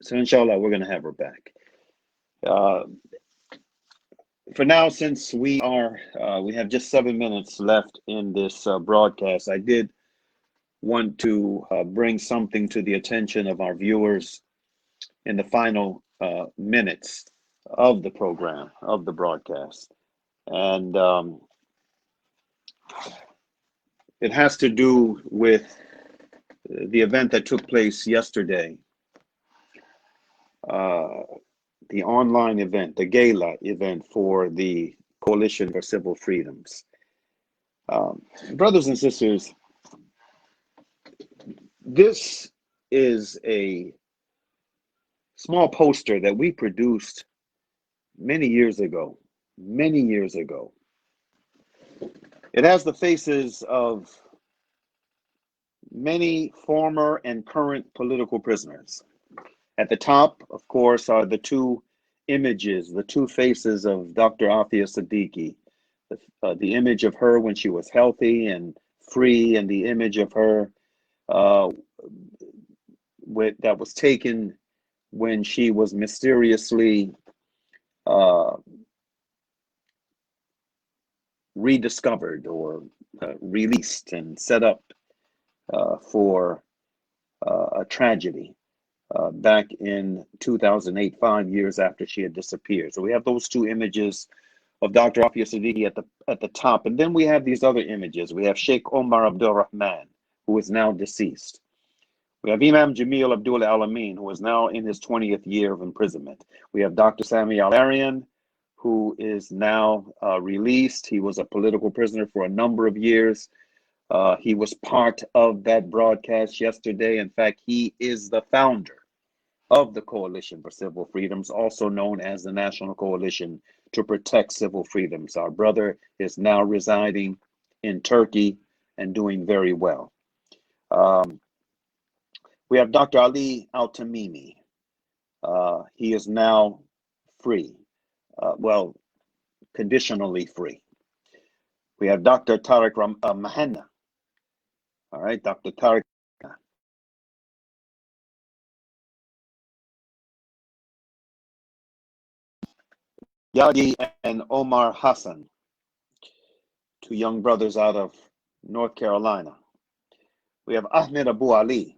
So inshallah, we're going to have her back. For now, since we have just 7 minutes left in this broadcast, I did want to bring something to the attention of our viewers in the final minutes of the program, of the broadcast. And It has to do with the event that took place yesterday, the online event, the Gala event for the Coalition for Civil Freedoms. Brothers and sisters, this is a small poster that we produced many years ago, many years ago. It has the faces of many former and current political prisoners. At the top, of course, are the two images, the two faces of Dr. Aafia Siddiqui, the image of her when she was healthy and free, and the image of her that was taken when she was mysteriously rediscovered or released and set up for a tragedy back in 2008, 5 years after she had disappeared. So we have those two images of Dr. Aafia Siddiqui at the top. And then we have these other images. We have Sheikh Omar Abdulrahman, who is now deceased. We have Imam Jamil Abdullah Al-Amin, who is now in his 20th year of imprisonment. We have Dr. Sami Al-Arian, who is now released. He was a political prisoner for a number of years. He was part of that broadcast yesterday. In fact, he is the founder of the Coalition for Civil Freedoms, also known as the National Coalition to Protect Civil Freedoms. Our brother is now residing in Turkey and doing very well. We have Dr. Ali Al-Tamimi. He is now free, well, conditionally free. We have Dr. Tariq Mahanna. All right, Dr. Tariq. Yagi and Omar Hassan, two young brothers out of North Carolina. We have Ahmed Abu Ali.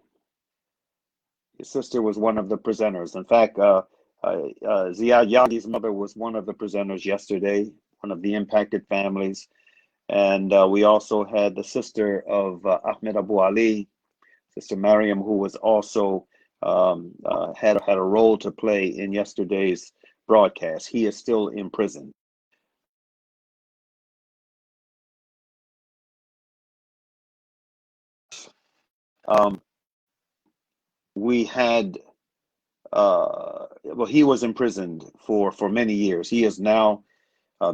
His sister was one of the presenters. In fact, Ziad Yagi's mother was one of the presenters yesterday, one of the impacted families. And we also had the sister of Ahmed Abu Ali, Sister Mariam, who was also had a role to play in yesterday's broadcast. He is still in prison. We had, well, he was imprisoned for many years. He is now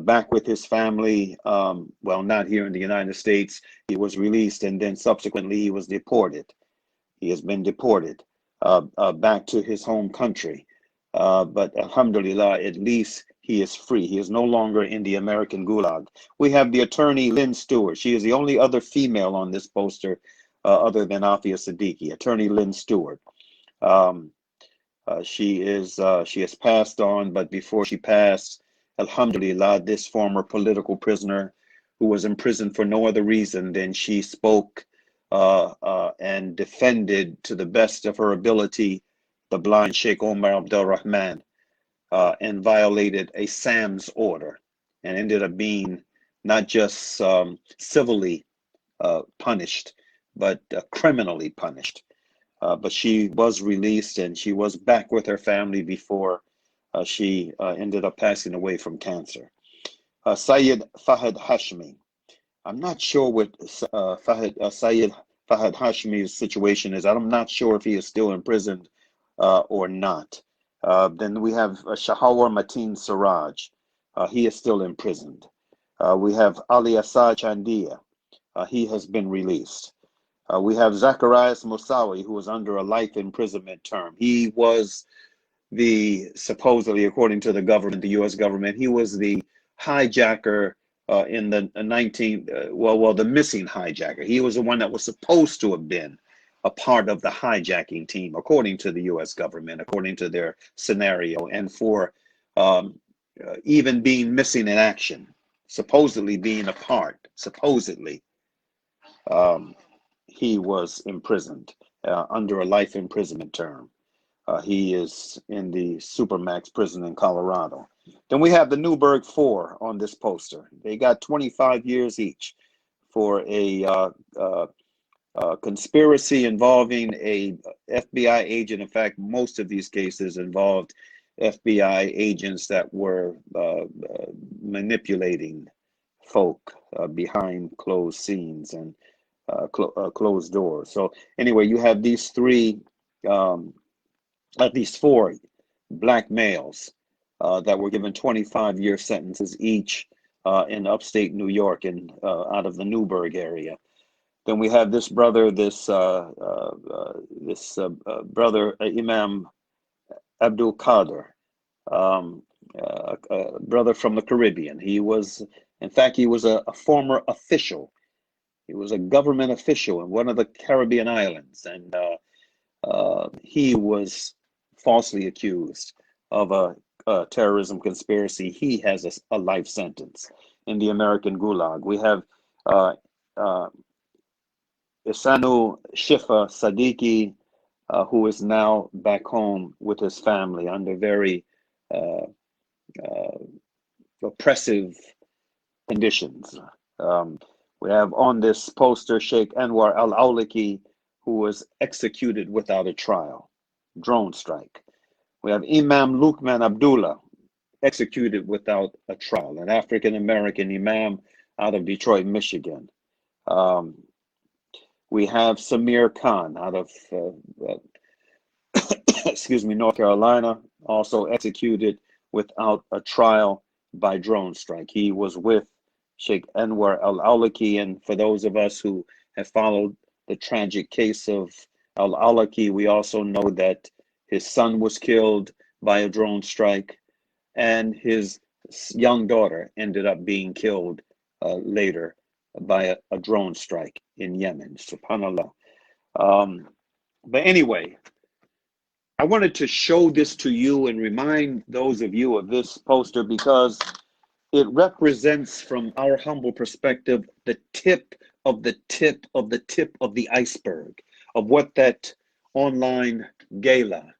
back with his family. Well, not here in the United States. He was released, and then subsequently he was deported. He has been deported back to his home country. But alhamdulillah, at least he is free. He is no longer in the American gulag. We have the attorney Lynn Stewart. She is the only other female on this poster other than Aafia Siddiqui, attorney Lynn Stewart. She has passed on, but before she passed, alhamdulillah, this former political prisoner who was imprisoned for no other reason than she spoke and defended to the best of her ability the blind Sheikh Omar Abdulrahman and violated a SAMS order and ended up being not just civilly punished, but criminally punished. But she was released and she was back with her family before she ended up passing away from cancer. Syed Fahad Hashmi. I'm not sure what Syed Fahad Hashmi's situation is. I'm not sure if he is still imprisoned or not. Then we have Shahawar Mateen Siraj. He is still imprisoned. We have Ali Assad Chandia. He has been released. We have Zacharias Moussawi, who is under a life imprisonment term. He was supposedly, according to the government, the U.S. government, he was the hijacker in the the missing hijacker. He was the one that was supposed to have been a part of the hijacking team, according to the U.S. government, according to their scenario, and for even being missing in action, supposedly being a part, supposedly, he was imprisoned under a life imprisonment term. He is in the Supermax prison in Colorado. Then we have the Newburgh Four on this poster. They got 25 years each for a conspiracy involving a FBI agent. In fact, most of these cases involved FBI agents that were manipulating folk behind closed scenes and closed doors. So anyway, you have these three, at least four black males that were given 25-year sentences each in upstate New York and out of the Newburgh area. Then we have this brother, brother Imam Abdul Qadir, a brother from the Caribbean. He was, in fact, he was a former official. He was a government official in one of the Caribbean islands, and he was falsely accused of a terrorism conspiracy. He has a life sentence in the American Gulag. We have Isanu Shifa Siddiqui, who is now back home with his family under very oppressive conditions. We have on this poster Sheikh Anwar al-Awlaki, who was executed without a trial, drone strike. We have Imam Luqman Abdullah, executed without a trial, an African-American Imam out of Detroit, Michigan. We have Samir Khan out of, North Carolina, also executed without a trial by drone strike. He was with Sheikh Anwar al-Awlaki, and for those of us who have followed the tragic case of al-Awlaki, we also know that his son was killed by a drone strike, and his young daughter ended up being killed later by a drone strike in Yemen, subhanAllah. But anyway, I wanted to show this to you and remind those of you of this poster because it represents, from our humble perspective, the tip of the tip of the tip of the iceberg of what that online gala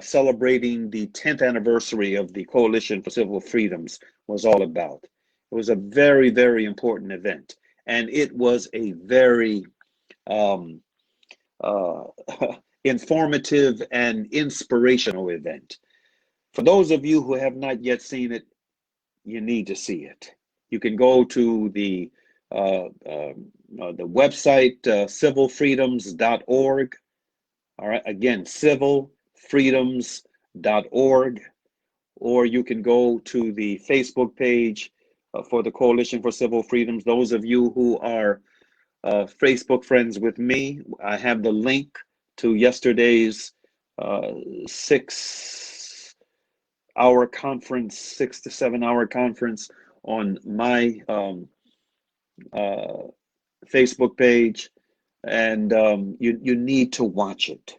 celebrating the 10th anniversary of the Coalition for Civil Freedoms was all about. It was a very, very important event, and it was a very informative and inspirational event. For those of you who have not yet seen it, you need to see it. You can go to the website civilfreedoms.org. All right, again, civilfreedoms.org, or you can go to the Facebook page for the Coalition for Civil Freedoms. Those of you who are Facebook friends with me, I have the link to yesterday's 6 to 7 hour conference on my Facebook page, and you need to watch it.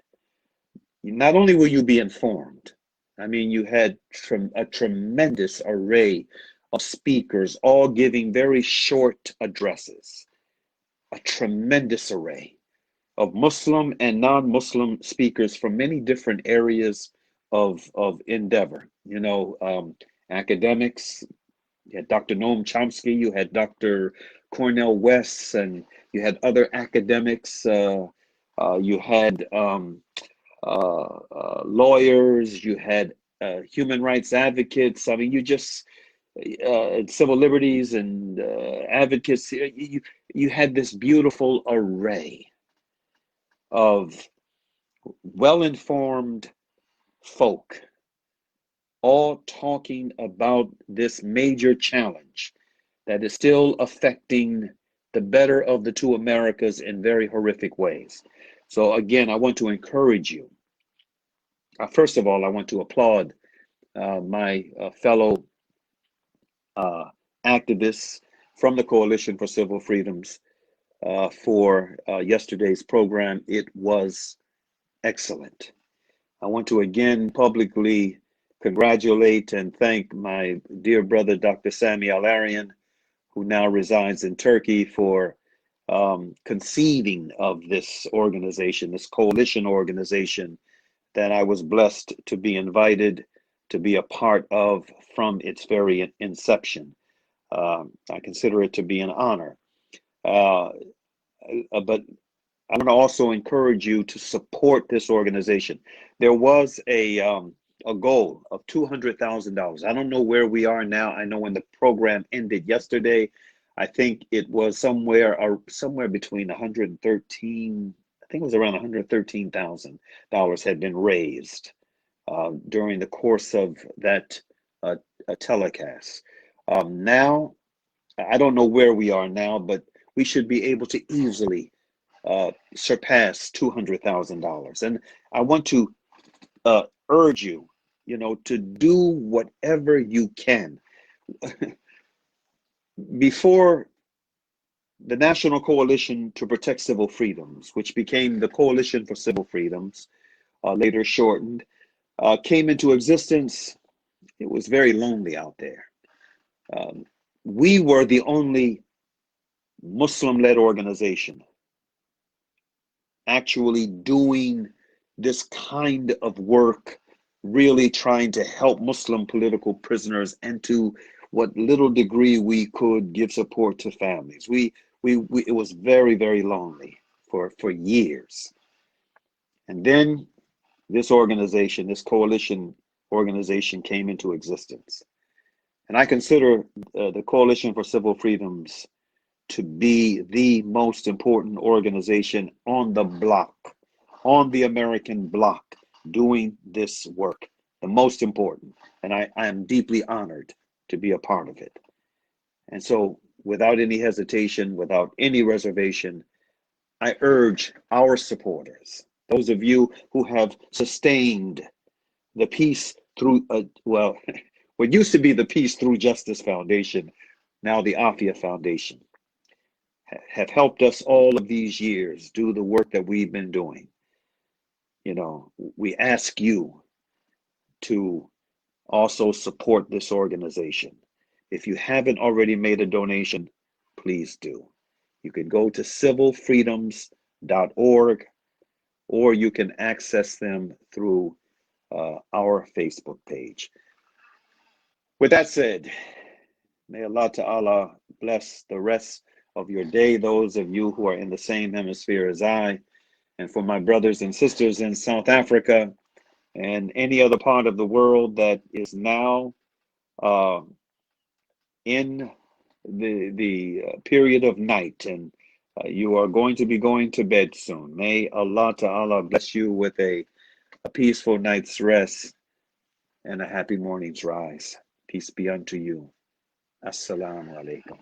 Not only will you be informed, I mean, you had a tremendous array of speakers, all giving very short addresses, a tremendous array of Muslim and non-Muslim speakers from many different areas of endeavor. You know, academics. You had Dr. Noam Chomsky, you had Dr. Cornel West, and you had other academics. You had lawyers, you had human rights advocates. I mean, you just civil liberties and advocates. You had this beautiful array of well-informed folk, all talking about this major challenge that is still affecting the better of the two Americas in very horrific ways. So again, I want to encourage you. First of all, I want to applaud my fellow activists from the Coalition for Civil Freedoms for yesterday's program. It was excellent. I want to again publicly congratulate and thank my dear brother, Dr. Sami Al-Arian, who now resides in Turkey, for conceiving of this organization, this coalition organization that I was blessed to be invited to be a part of from its very inception. I consider it to be an honor. But I want to also encourage you to support this organization. There was a goal of $200,000. I don't know where we are now. I know when the program ended yesterday, I think it was somewhere between 113. I think it was around $113,000 had been raised during the course of that telecast. Now, I don't know where we are now, but we should be able to easily surpass $200,000. And I want to urge you, to do whatever you can. Before the National Coalition to Protect Civil Freedoms, which became the Coalition for Civil Freedoms, later shortened, came into existence, it was very lonely out there. We were the only Muslim-led organization actually doing this kind of work, really trying to help Muslim political prisoners, and to what little degree we could give support to families. It was very, very lonely for years. And then this organization, this coalition organization, came into existence. And I consider the Coalition for Civil Freedoms to be the most important organization on the block, on the American block, doing this work, the most important. And I am deeply honored to be a part of it. And so, without any hesitation, without any reservation, I urge our supporters, those of you who have sustained the Peace Through, what used to be the Peace Through Justice Foundation, now the Aafia Foundation, have helped us all of these years do the work that we've been doing. We ask you to also support this organization. If you haven't already made a donation, please do. You can go to civilfreedoms.org, or you can access them through our Facebook page. With that said, may Allah Ta'ala bless the rest of your day, those of you who are in the same hemisphere as I, and for my brothers and sisters in South Africa and any other part of the world that is now in the period of night, and you are going to be going to bed soon. May Allah Ta'ala bless you with a peaceful night's rest and a happy morning's rise. Peace be unto you. Assalamu alaikum.